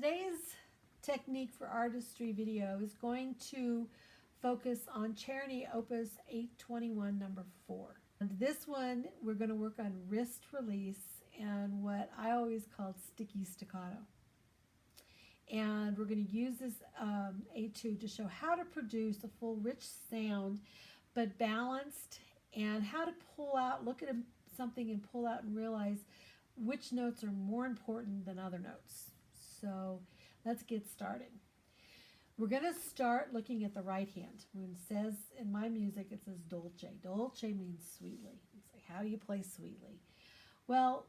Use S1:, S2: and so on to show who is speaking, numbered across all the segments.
S1: Today's technique for artistry video is going to focus on Czerny Opus 821 number 4. And this one we're going to work on wrist release and what I always called sticky staccato. And we're going to use this etude to show how to produce a full rich sound but balanced, and how to pull out, look at something and pull out and realize which notes are more important than other notes. So let's get started. We're going to start looking at the right hand. When it says in my music, it says dolce. Dolce means sweetly. It's like, how do you play sweetly? Well,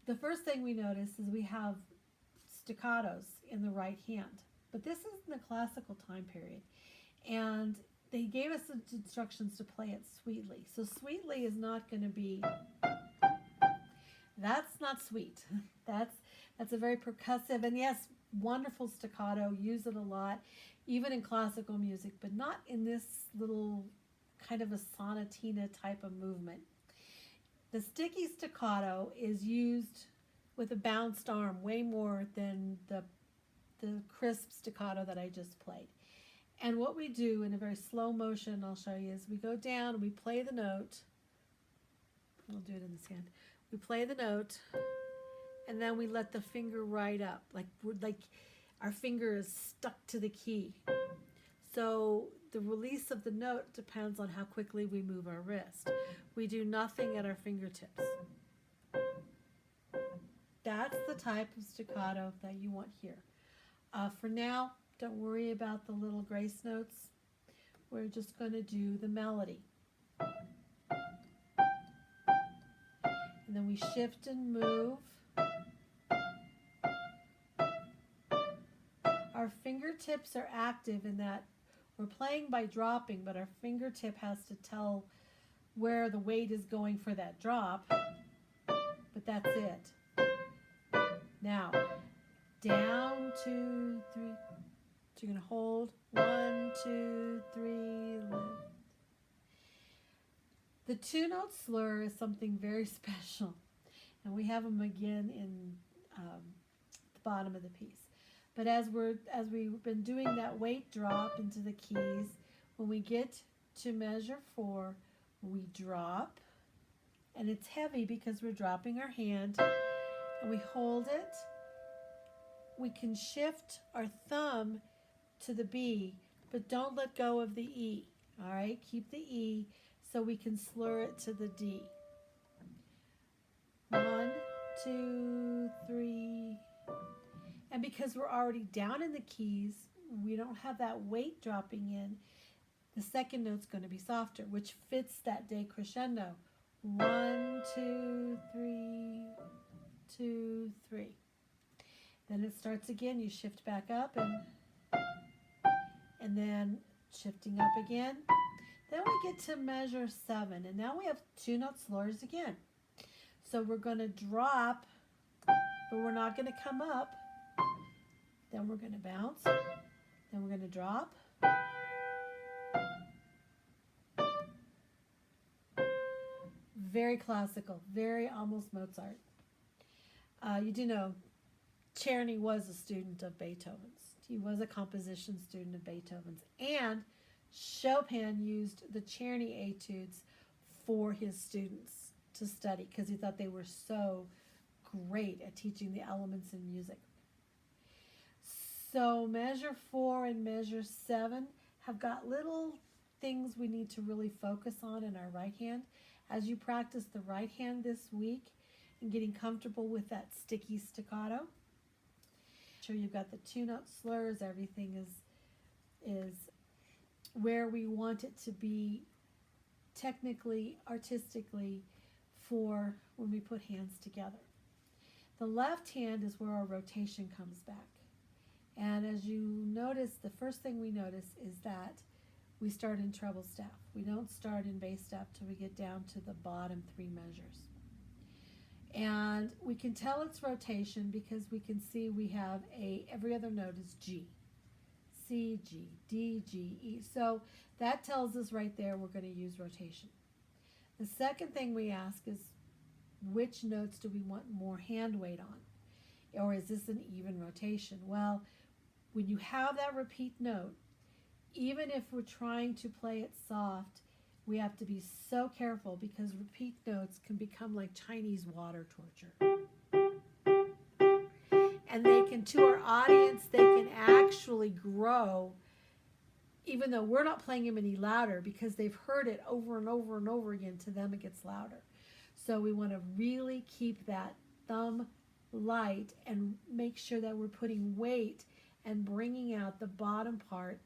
S1: the first thing we notice is we have staccatos in the right hand. But this is in the classical time period. And they gave us instructions to play it sweetly. So sweetly is not going to be, that's not sweet. That's a very percussive, and yes, wonderful staccato, use it a lot, even in classical music, but not in this little kind of a sonatina type of movement. The sticky staccato is used with a bounced arm way more than the crisp staccato that I just played. And what we do in a very slow motion, I'll show you, is we go down and we play the note. I'll do it in this hand. We play the note, and then we let the finger ride up, like our finger is stuck to the key. So the release of the note depends on how quickly we move our wrist. We do nothing at our fingertips. That's the type of staccato that you want here. For now, don't worry about the little grace notes. We're just going to do the melody. And then we shift and move. Our fingertips are active in that we're playing by dropping, but our fingertip has to tell where the weight is going for that drop. But that's it. Now, down, 2, 3. So you're going to hold 1, 2, 3, lift. The two-note slur is something very special, and we have them again in the bottom of the piece. But as we've been doing that weight drop into the keys, when we get to measure 4, we drop, and it's heavy because we're dropping our hand, and we hold it. We can shift our thumb to the B, but don't let go of the E. All right, keep the E so we can slur it to the D. 1, 2, 3. And because we're already down in the keys, we don't have that weight dropping in. The second note's going to be softer, which fits that decrescendo. 1, 2, 3, 2, 3. Then it starts again. You shift back up and then shifting up again. Then we get to measure 7, and now we have two-note slurs again. So we're going to drop, but we're not going to come up. Then we're going to bounce. Then we're going to drop. Very classical, very almost Mozart. You do know Czerny was a student of Beethoven's. He was a composition student of Beethoven's. And Chopin used the Czerny etudes for his students to study because he thought they were so great at teaching the elements in music. So measure 4 and measure 7 have got little things we need to really focus on in our right hand. As you practice the right hand this week and getting comfortable with that sticky staccato, sure you've got the two-note slurs, everything is where we want it to be technically, artistically, for when we put hands together. The left hand is where our rotation comes back. And as you notice, the first thing we notice is that we start in treble staff. We don't start in bass staff till we get down to the bottom 3 measures. And we can tell it's rotation because we can see we have every other note is G. C, G, D, G, E. So that tells us right there we're going to use rotation. The second thing we ask is which notes do we want more hand weight on? or is this an even rotation? Well, when you have that repeat note, even if we're trying to play it soft, we have to be so careful because repeat notes can become like Chinese water torture. And they can, to our audience, they can actually grow even though we're not playing them any louder because they've heard it over and over and over again. To them it gets louder. So we want to really keep that thumb light and make sure that we're putting weight and bringing out the bottom part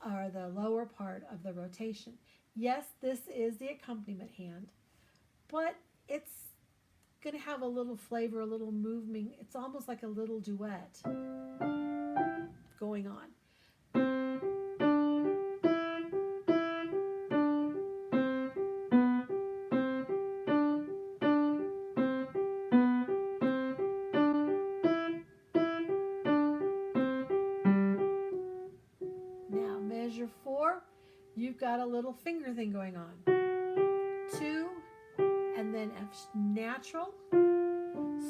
S1: or the lower part of the rotation. Yes, this is the accompaniment hand, but it's going to have a little flavor, a little movement. It's almost like a little duet going on. Now measure 4, you've got a little finger thing going on. 2, and then F natural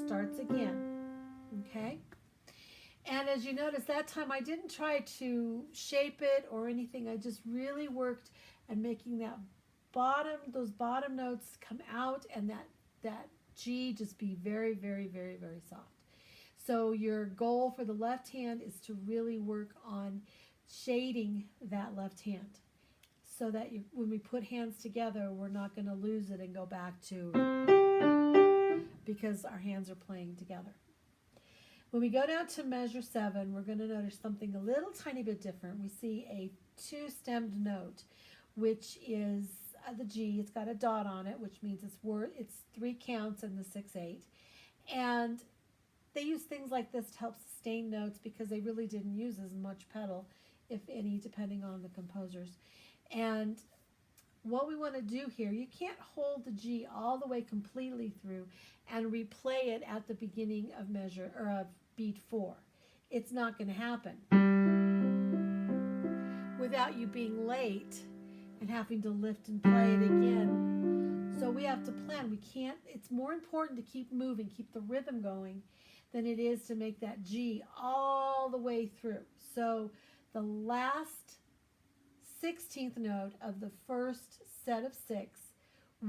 S1: starts again. Okay? And as you notice, that time I didn't try to shape it or anything. I just really worked at making that those bottom notes come out, and that G just be very, very, very, very soft. So your goal for the left hand is to really work on shading that left hand so that when we put hands together, we're not going to lose it and go back to, because our hands are playing together. When we go down to measure 7, we're going to notice something a little tiny bit different. We see a 2-stemmed note, which is the G. It's got a dot on it, which means it's 3 counts in the 6/8. And they use things like this to help sustain notes because they really didn't use as much pedal, if any, depending on the composers. And what we want to do here, you can't hold the G all the way completely through and replay it at the beginning of measure or of beat 4. It's not going to happen without you being late and having to lift and play it again. So we have to plan. We can't, it's more important to keep moving, keep the rhythm going, than it is to make that G all the way through. So the last 16th note of the first set of 6,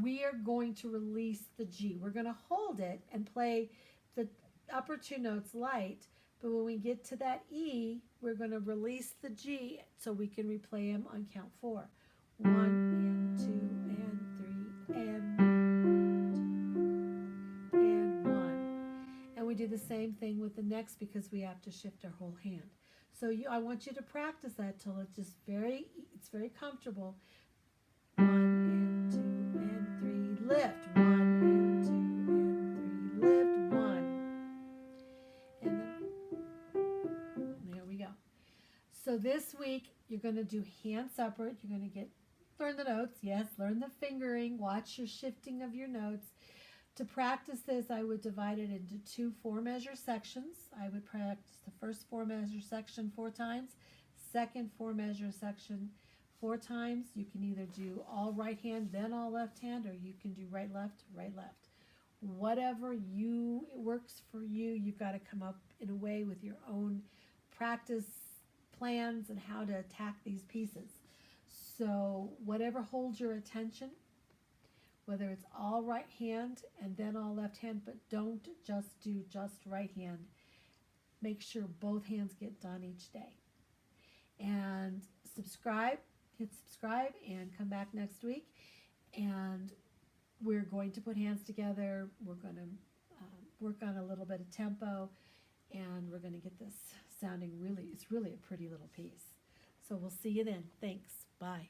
S1: we are going to release the G. We're going to hold it and play the upper 2 notes light, but when we get to that E, we're going to release the G so we can replay them on count 4. 1 and 2 and 3 and 2 and 1. And we do the same thing with the next because we have to shift our whole hand. So I want you to practice that till it's just it's very comfortable. 1 and 2 and 3, lift. 1 and 2 and 3, lift. 1. And then, there we go. So this week, you're going to do hand separate. You're going to learn the notes. Yes, learn the fingering. Watch your shifting of your notes. To practice this, I would divide it into 2 4-measure sections. I would practice the first 4-measure section 4 times, second 4-measure section 4 times. You can either do all right hand, then all left hand, or you can do right, left, right, left. Whatever works for you, you've got to come up in a way with your own practice plans and how to attack these pieces. So whatever holds your attention, whether it's all right hand and then all left hand, but don't just do just right hand. Make sure both hands get done each day. And hit subscribe and come back next week. And we're going to put hands together. We're going to work on a little bit of tempo, and we're going to get this sounding it's really a pretty little piece. So we'll see you then. Thanks. Bye.